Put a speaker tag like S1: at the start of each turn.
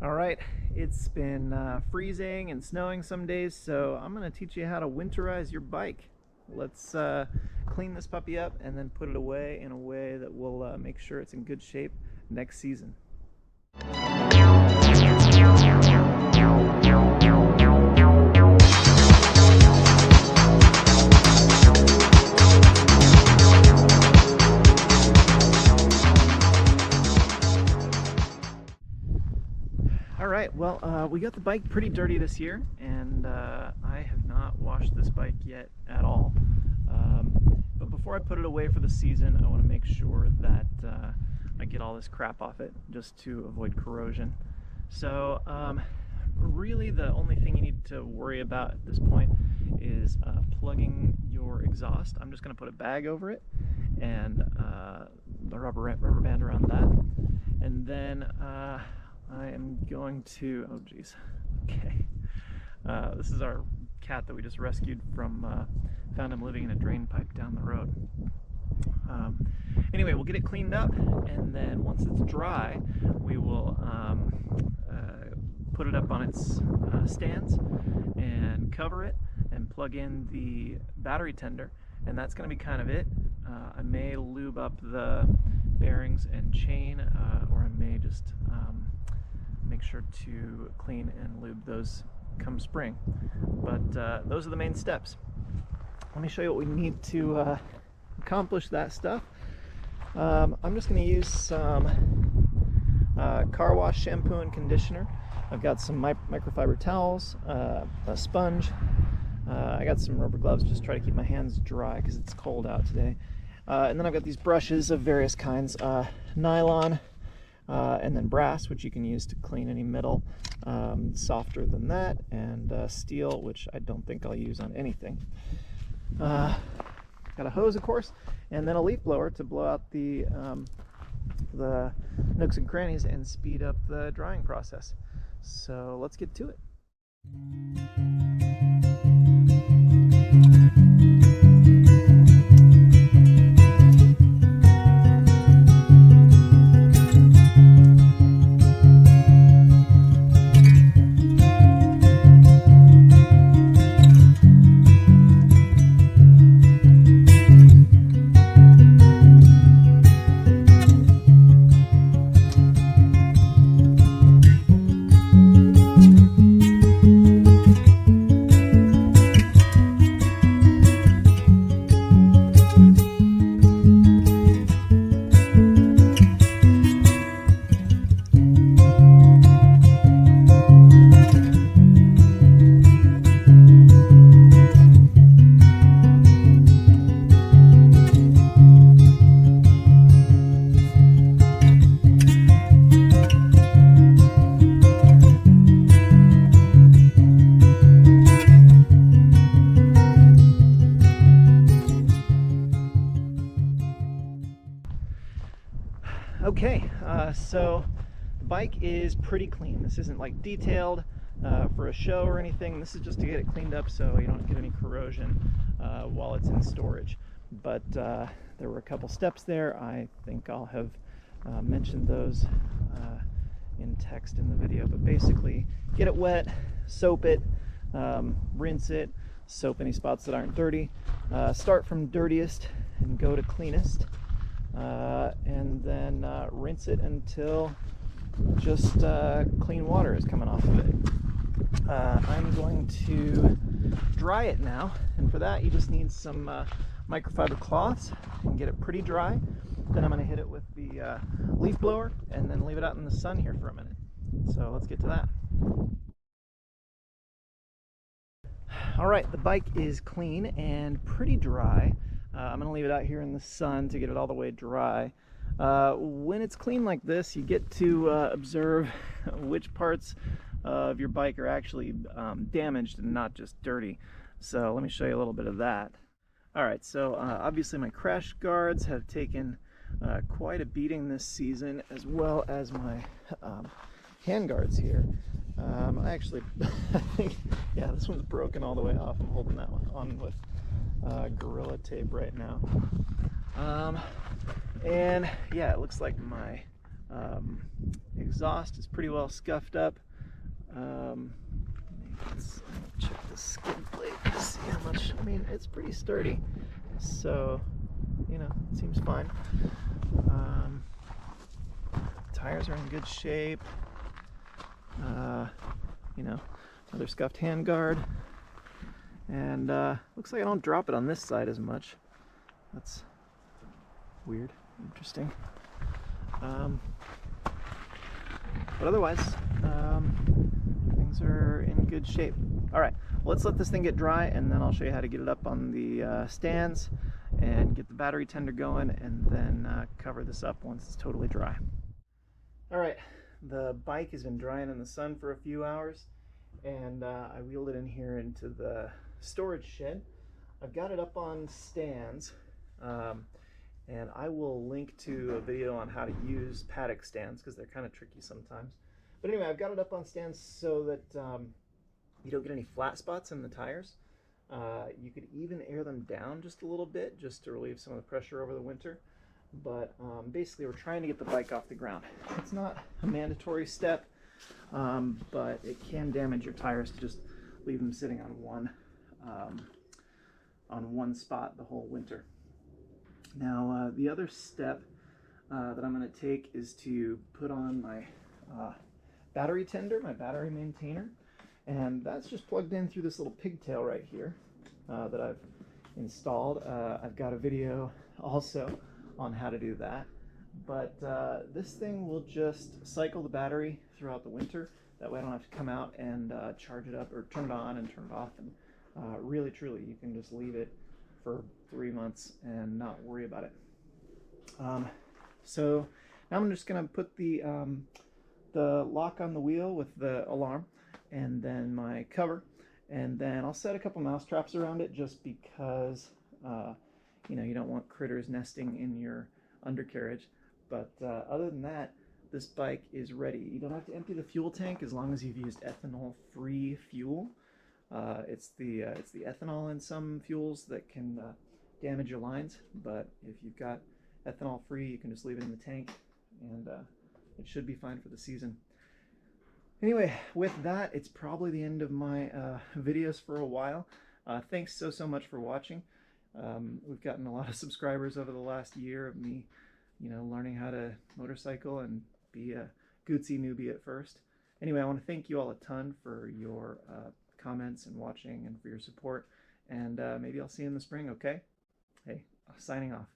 S1: All right, it's been freezing and snowing some days, so I'm going to teach you how to winterize your bike. Let's clean this puppy up and then put it away in a way that will make sure it's in good shape next season. All right, well, we got the bike pretty dirty this year, and I have not washed this bike yet at all. But before I put it away for the season, I want to make sure that I get all this crap off it, just to avoid corrosion. So really the only thing you need to worry about at this point is plugging your exhaust. I'm just going to put a bag over it and the rubber band around that, and then I am going to, oh geez, okay. This is our cat that we just rescued from, found him living in a drain pipe down the road. Anyway, we'll get it cleaned up, and then once it's dry, we will put it up on its stands and cover it and plug in the battery tender, and that's going to be kind of it. I may lube up the bearings and chain, or I may just make sure to clean and lube those come spring. But those are the main steps. Let me show you what we need to accomplish that stuff. I'm just going to use some car wash shampoo and conditioner. I've got some microfiber towels, a sponge. I got some rubber gloves, just try to keep my hands dry because it's cold out today. And then I've got these brushes of various kinds, nylon, and then brass, which you can use to clean any metal softer than that, and steel, which I don't think I'll use on anything. Got a hose, of course, and then a leaf blower to blow out the nooks and crannies and speed up the drying process. So let's get to it. Okay, so the bike is pretty clean. This isn't like detailed for a show or anything. This is just to get it cleaned up so you don't get any corrosion while it's in storage. But there were a couple steps there. I think I'll have mentioned those in text in the video. But basically, get it wet, soap it, rinse it, soap any spots that aren't dirty. Start from dirtiest and go to cleanest. And then rinse it until just clean water is coming off of it. I'm going to dry it now, and for that you just need some microfiber cloths and get it pretty dry. Then I'm going to hit it with the leaf blower and then leave it out in the sun here for a minute. So let's get to that. Alright, the bike is clean and pretty dry. I'm going to leave it out here in the sun to get it all the way dry. When it's clean like this, you get to observe which parts of your bike are actually damaged and not just dirty. So let me show you a little bit of that. Alright, so obviously my crash guards have taken quite a beating this season, as well as my hand guards here. I actually, I think, yeah, this one's broken all the way off. I'm holding that one on with Gorilla Tape right now. And yeah, it looks like my Exhaust is pretty well scuffed up. Let's check the skid plate to see how much. I mean, it's pretty sturdy, so you know, it seems fine. Tires are in good shape. You know, another scuffed handguard, and looks like I don't drop it on this side as much. That's weird, interesting. But otherwise, things are in good shape. All right, well, let's let this thing get dry, and then I'll show you how to get it up on the stands and get the battery tender going, and then cover this up once it's totally dry. All right, the bike has been drying in the sun for a few hours, and I wheeled it in here into the storage shed. I've got it up on stands, and I will link to a video on how to use paddock stands because they're kind of tricky sometimes. But anyway, I've got it up on stands so that you don't get any flat spots in the tires. You could even air them down just a little bit just to relieve some of the pressure over the winter. But basically we're trying to get the bike off the ground. It's not a mandatory step, but it can damage your tires to just leave them sitting on one spot the whole winter. Now the other step that I'm going to take is to put on my battery tender, my battery maintainer, and that's just plugged in through this little pigtail right here that I've installed. I've got a video also on how to do that, but this thing will just cycle the battery throughout the winter. That way I don't have to come out and charge it up or turn it on and turn it off, and really truly you can just leave it for 3 months and not worry about it. So now I'm just going to put the lock on the wheel with the alarm, and then my cover, and then I'll set a couple mouse traps around it just because you know, you don't want critters nesting in your undercarriage. But other than that, this bike is ready. You don't have to empty the fuel tank as long as you've used ethanol-free fuel. It's the ethanol in some fuels that can damage your lines, but if you've got ethanol free, you can just leave it in the tank, and it should be fine for the season. Anyway, with that, it's probably the end of my videos for a while. Thanks so much for watching. We've gotten a lot of subscribers over the last year of me, you know, learning how to motorcycle and be a Guzzi newbie at first. Anyway, I want to thank you all a ton for your comments and watching and for your support, and maybe I'll see you in the spring, okay? Hey, signing off.